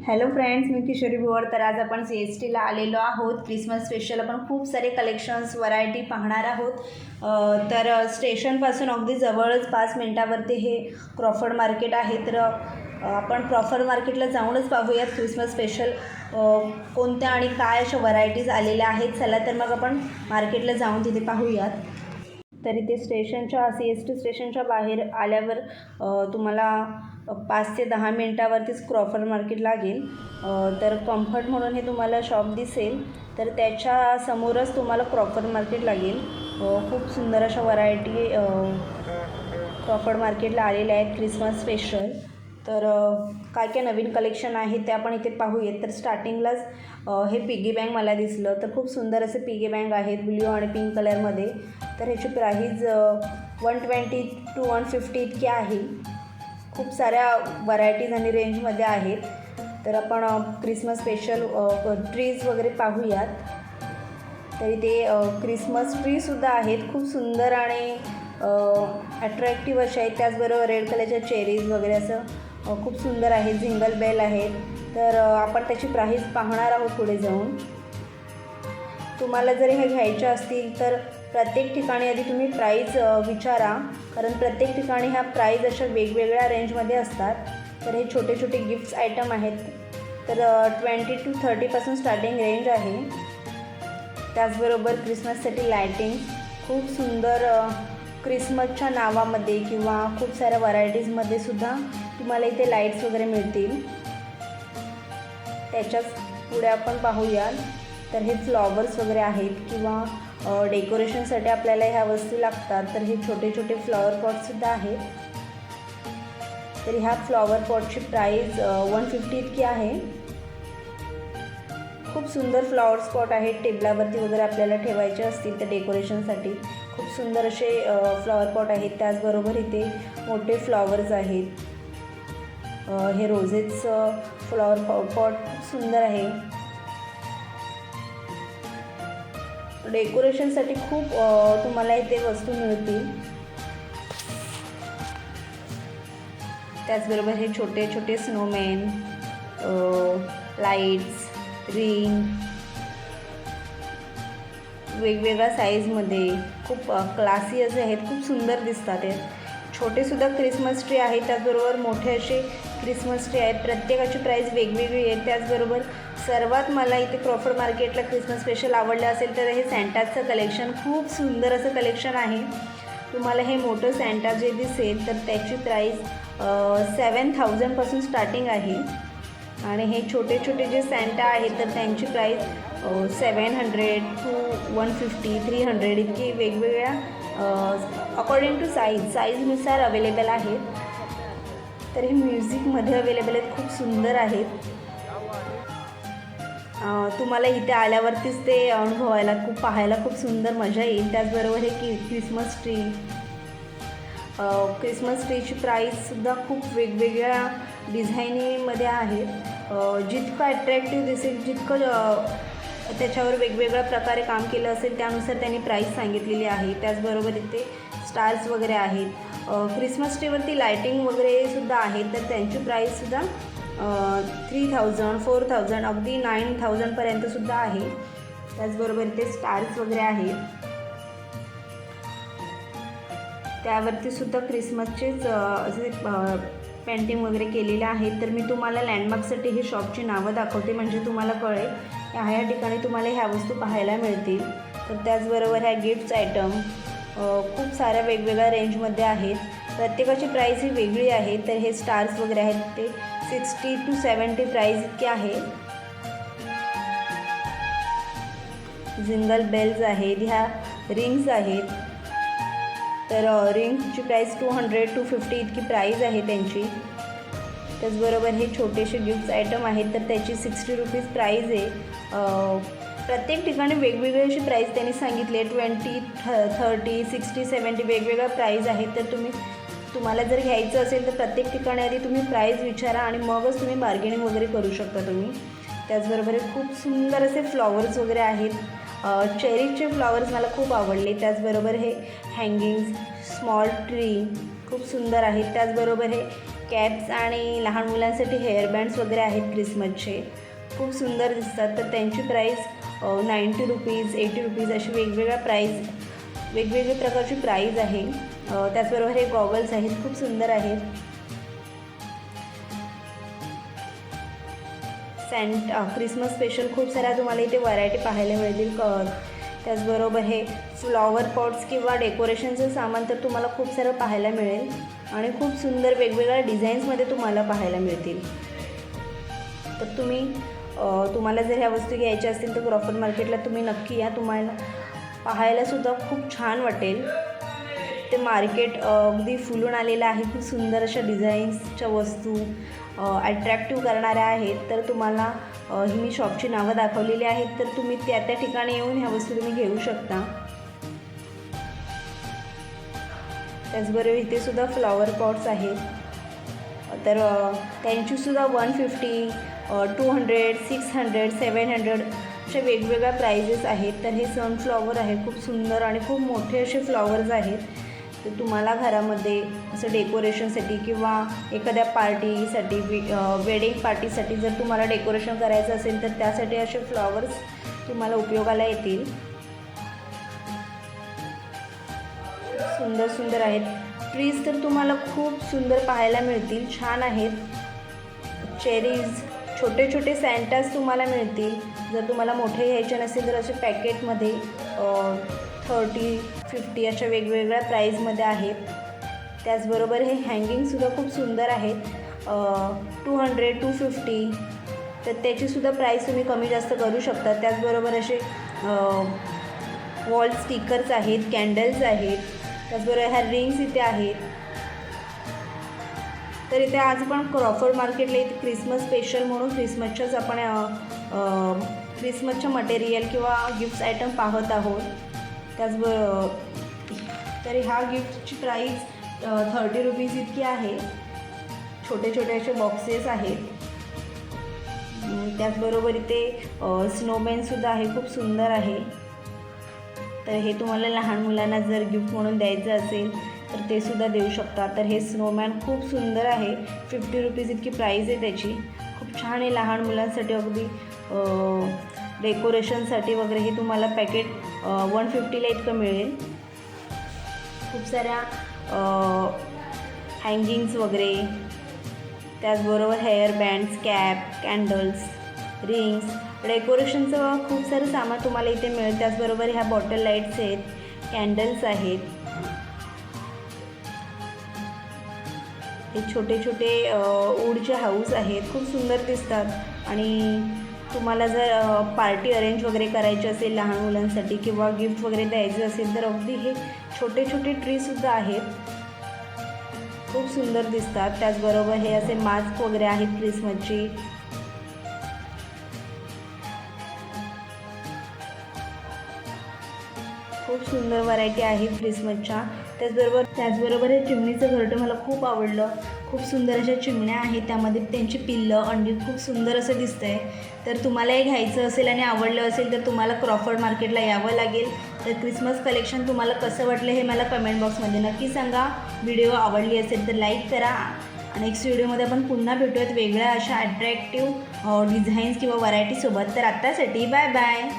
Hello friends, मी किशोरी भोवर. तर आज आपण CSTला आलेलो आहोत. क्रिसमस स्पेशल आपण खूप सारे कलेक्शन्स व्हरायटी पाहणार आहोत. तर स्टेशनपासून अगदी जवळच 5 मिनटावरती हे क्रॉफर्ड मार्केट आहे. तर आपण क्रॉफर्ड मार्केटला जाऊनच पाहूयात क्रिसमस स्पेशल कोणत्या आणि काय अशा व्हरायटीज आलेल्या आहेत. चला तर मग आपण मार्केटला जाऊन तिथे पाहूयात. तरी ते स्टेशनच्या CST स्टेशनच्या बाहेर आल्यावर तुम्हाला 5 ते 10 मिनटावरतीच क्रॉफर्ड मार्केट लागेल. तर कम्फर्ट म्हणून हे तुम्हाला शॉप दिसेल. तर त्याच्या समोरच तुम्हाला क्रॉफर्ड मार्केट लागेल. खूप सुंदर अशा व्हरायटी क्रॉफर्ड मार्केटला आलेल्या आहेत क्रिसमस स्पेशल. तर काय काय नवीन कलेक्शन आहे ते आपण इथे पाहूयात. तर स्टार्टिंगलाच हे पिगी बँक मला दिसलं. तर खूप सुंदर असे पिगी बँक आहेत ब्ल्यू आणि पिंक कलरमध्ये. तर ह्याची प्राईज 120 to 150 इतकी आहे. खूप साऱ्या व्हरायटीज आणि रेंजमध्ये आहेत. तर आपण क्रिसमस स्पेशल ट्रीज वगैरे पाहूयात. तरी ते क्रिसमस ट्रीसुद्धा आहेत. खूप सुंदर आणि अट्रॅक्टिव्ह असे आहेत. त्याचबरोबर रेड कलरच्या चेरीज वगैरे असं खूप सुंदर आहे. जिंगल बेल आहेत. तर आपण त्याची प्राईस पाहणार आहोत पुढे जाऊन. तुम्हाला जर हे घ्यायच्या असतील तर प्रत्येक ठिकाणी आधी तुम्ही प्राईज विचारा, कारण प्रत्येक ठिकाणी ह्या प्राईज अशा वेगवेगळ्या रेंजमध्ये असतात. तर हे छोटे छोटे गिफ्ट्स आयटम आहेत. तर 20 to 30पासून स्टार्टिंग रेंज आहे. त्याचबरोबर क्रिसमससाठी लायटिंग खूप सुंदर क्रिसमसच्या नावामध्ये किंवा खूप साऱ्या व्हरायटीजमध्ये सुद्धा तुम्हाला इथे लाईट्स वगैरे मिळतील. त्याच्याच पुढे आपण पाहूया. तर हे फ्लॉवर्स वगैरे आहेत किंवा डेकोरेशनसाठी आपल्याला ह्या वस्तू लागतात. तर हे छोटे छोटे फ्लॉवर पॉटसुद्धा आहेत. तर ह्या फ्लॉवर पॉटची प्राईज 150 इतकी आहे. खूप सुंदर फ्लॉवर स्पॉट आहेत. टेबलावरती वगैरे आपल्याला ठेवायचे असतील तर डेकोरेशनसाठी खूप सुंदर असे फ्लॉवर पॉट आहेत. त्याचबरोबर इथे मोठे फ्लॉवर्स आहेत. हे रोजेसचं फ्लॉवर पॉट खूप सुंदर आहे. डेकोरेशनसाठी खूप तुम्हाला इथे वस्तू मिळतील. त्याचबरोबर हे छोटे छोटे स्नोमॅन, लाईट्स, रिंग वेगवेगळ्या साईजमध्ये खूप क्लासी असे आहेत. खूप सुंदर दिसतात. हे छोटेसुद्धा क्रिसमस ट्री आहेत. त्याचबरोबर मोठे असे क्रिसमस ट्री आहेत. प्रत्येकाची प्राईज वेगवेगळी आहे. त्याचबरोबर सर्वात मला इथे क्रॉफर्ड मार्केटला क्रिसमस स्पेशल आवडलं असेल तर हे सँटाचं कलेक्शन. खूप सुंदर असं कलेक्शन आहे. तुम्हाला हे मोठं सँटा जे दिसेल तर त्याची प्राईज 7,000पासून स्टार्टिंग आहे. आणि हे छोटे छोटे जे सँटा आहेत तर त्यांची प्राईज 700 to 150, 300 इतकी वेगवेगळ्या अकॉर्डिंग टू साईजनुसार अवेलेबल आहेत. तर हे म्युझिकमध्ये अवेलेबल आहेत. खूप सुंदर आहेत. तुम्हाला इथे आल्यावरतीच ते अनुभवायला पाहायला खूप सुंदर मजा येईल. त्याचबरोबर हे क्रिसमस ट्रीची प्राईससुद्धा खूप वेगवेगळ्या डिझाईनीमध्ये आहेत. जितकं अट्रॅक्टिव्ह दिसेल, जितकं त्याच्यावर वेगवेगळ्या प्रकारे काम केलं असेल त्यानुसार त्यांनी प्राईस सांगितलेली आहे. त्याचबरोबर इथे स्टार्स वगैरे आहेत. क्रिसमस ट्रीवरती लायटिंग वगैरे सुद्धा आहेत. तर त्यांची प्राईससुद्धा 3,000, 4,000 अगदी 9,000पर्यंतसुद्धा आहे. त्याचबरोबर इथे स्टार्स वगैरे आहेत. त्यावरतीसुद्धा क्रिसमसचेच असे पेंटिंग वगैरे केलेले आहेत. तर मी तुम्हाला लँडमार्कसाठी ही शॉपची नावं दाखवते म्हणजे तुम्हाला कळेल ह्या ठिकाणी तुम्हाला ह्या वस्तू पाहायला मिळतील. तर त्याचबरोबर ह्या गिफ्ट्स आयटम खूप साऱ्या वेगवेगळ्या रेंजमध्ये आहेत. प्रत्येकाची प्राईस ही वेगळी आहे. तर हे स्टार्स वगैरे आहेत ते 60 to 70 प्राईज इतके आहे. जिंगल बेल्स आहेत. ह्या रिंग्स आहेत. तर रिंगची प्राईस 200 to 50 इतकी प्राईज आहे त्यांची. त्याचबरोबर हे छोटेसे गिफ्ट्स आयटम आहेत. तर त्याची 60 रुपीज प्राईज आहे. प्रत्येक ठिकाणी वेगवेगळी अशी प्राईज त्यांनी सांगितली आहे. 20, 30, 60, 70 वेगवेगळ्या प्राईज आहेत. तर तुम्हाला जर घ्यायचं असेल तर प्रत्येक ठिकाणी आधी तुम्ही प्राईज विचारा आणि मगच तुम्ही बार्गेनिंग वगैरे करू शकता तुम्ही. त्याचबरोबर खूप सुंदर असे फ्लॉवर्स वगैरे आहेत. चेरीचे फ्लॉवर्स मला खूप आवडले. त्याचबरोबर हे हँगिंग्स, स्मॉल ट्री खूप सुंदर आहेत. त्याचबरोबर हे कॅप्स आणि लहान मुलांसाठी हेअरबँड्स वगैरे आहेत क्रिसमसचे, खूप सुंदर दिसतात. तर त्यांची प्राईस 90 रुपीज 80 रुपीज अशी वेगवेगळ्या प्रकारची प्राईज आहे. त्याचबरोबर हे गॉगल्स आहेत, खूप सुंदर आहेत. क्रिसमस स्पेशल खूप साऱ्या तुम्हाला इथे व्हरायटी पाहायला मिळतील. त्याचबरोबर हे फ्लॉवर पॉट्स किंवा डेकोरेशनचं सामान तर तुम्हाला खूप सारं पाहायला मिळेल आणि खूप सुंदर वेगवेगळ्या डिझाईन्समध्ये तुम्हाला पाहायला मिळतील. तर तुम्हाला जर ह्या वस्तू घ्यायच्या असतील तर क्रॉफर्ड मार्केटला तुम्ही नक्की या. तुम्हाला पाहायलासुद्धा खूप छान वाटेल. ते मार्केट अगदी फुलून आलेलं आहे. खूप सुंदर अशा डिझाईन्सच्या वस्तू अट्रॅक्टिव्ह करणाऱ्या आहेत. तर तुम्हाला ही मी शॉपची नावं दाखवलेली आहेत, तर तुम्ही त्या ठिकाणी येऊन ह्या वस्तू तुम्ही घेऊ शकता. त्याचबरोबर इथेसुद्धा फ्लॉवर पॉट्स आहेत. तर त्यांचीसुद्धा 150, 200, 600, 700 अशा वेगवेगळ्या प्राइजेस आहेत. तर हे सनफ्लॉवर आहे, खूप सुंदर आणि खूप मोठे असे फ्लॉवर्स आहेत. तर तुम्हाला घरामध्ये असं डेकोरेशनसाठी किंवा एखाद्या पार्टीसाठी वेडिंग पार्टीसाठी जर तुम्हाला डेकोरेशन करायचं असेल तर त्यासाठी असे फ्लॉवर्स तुम्हाला उपयोगाला येतील. सुंदर सुंदर आहेत. ट्रीज तर तुम्हाला खूप सुंदर पाहायला मिळतील, छान आहेत. चेरीज, छोटे छोटे सँटाज तुम्हाला मिळतील. जर तुम्हाला मोठे घ्यायचे नसेल तर असे पॅकेटमध्ये 30, 50 अशा वेगवेगळ्या प्राईजमध्ये आहेत. त्याचबरोबर हे हँगिंगसुद्धा खूप सुंदर आहेत. 200, 250 तर त्याचीसुद्धा प्राईस तुम्ही कमी जास्त करू शकता. त्याचबरोबर असे वॉल स्टिकर्स आहेत, कॅन्डल्स आहेत. त्याचबरोबर ह्या रिंग्स इथे आहेत. तर इथे आज आपण क्रॉफर्ड मार्केटला इथे क्रिसमस स्पेशल म्हणून क्रिसमसच्या मटेरियल किंवा गिफ्ट्स आयटम पाहत आहोत. त्याचबरोबर तर ह्या गिफ्टची प्राईस 30 रुपीज इतकी आहे. छोटे छोटे असे बॉक्सेस आहेत. त्याचबरोबर इथे स्नोमॅनसुद्धा आहे, खूप सुंदर आहे. तर हे तुम्हाला लहान मुलांना जर गिफ्ट म्हणून द्यायचं असेल तर ते सुद्धा देऊ शकता. तर हे स्नोमॅन खूप सुंदर आहे. 50 रुपीज इतकी प्राईज आहे त्याची. खूप छान आहे लहान मुलांसाठी, अगदी डेकोरेशनसाठी वगैरे. हे तुम्हाला पॅकेट 150ला इतकं मिळेल. खूप साऱ्या हँगिंग्स वगैरे, त्याचबरोबर hair bands, cap, candles, rings, डेकोरेशनचं खूप सारं सामान तुम्हाला इथे मिळेल. त्याचबरोबर ह्या बॉटल लाईट्स आहेत, कॅन्डल्स आहेत. हे छोटे छोटे वूडचे हाऊस आहेत, खूप सुंदर दिसतात. आणि तुम्हाला जर पार्टी अरेंज वगैरे करायची असेल लहान मुलांसाठी किंवा गिफ्ट वगैरे द्यायचं असेल तर अगदी हे छोटे छोटे ट्रीसुद्धा आहेत, खूप सुंदर दिसतात. त्याचबरोबर हे असे मास्क वगैरे आहेत क्रिसमसची. खूप सुंदर व्हरायटी आहे क्रिसमसच्या. त्याचबरोबर हे चिमणीचं घरटं मला खूप आवडलं. खूप सुंदर अशा चिमण्या आहेत, त्यामध्ये त्यांची पिल्लं, अंडी, खूप सुंदर असं दिसतं आहे. तर तुम्हाला हे घ्यायचं असेल आणि आवडलं असेल तर तुम्हाला क्रॉफर्ड मार्केटला यावं लागेल. तर क्रिसमस कलेक्शन तुम्हाला कसं वाटलं हे मला कमेंट बॉक्समध्ये नक्की सांगा. व्हिडिओ आवडली असेल तर लाईक करा. नेक्स्ट व्हिडिओमध्ये आपण पुन्हा भेटूयात वेगळ्या अशा अट्रॅक्टिव्ह डिझाईन्स किंवा व्हरायटीसोबत. तर आत्तासाठी बाय बाय.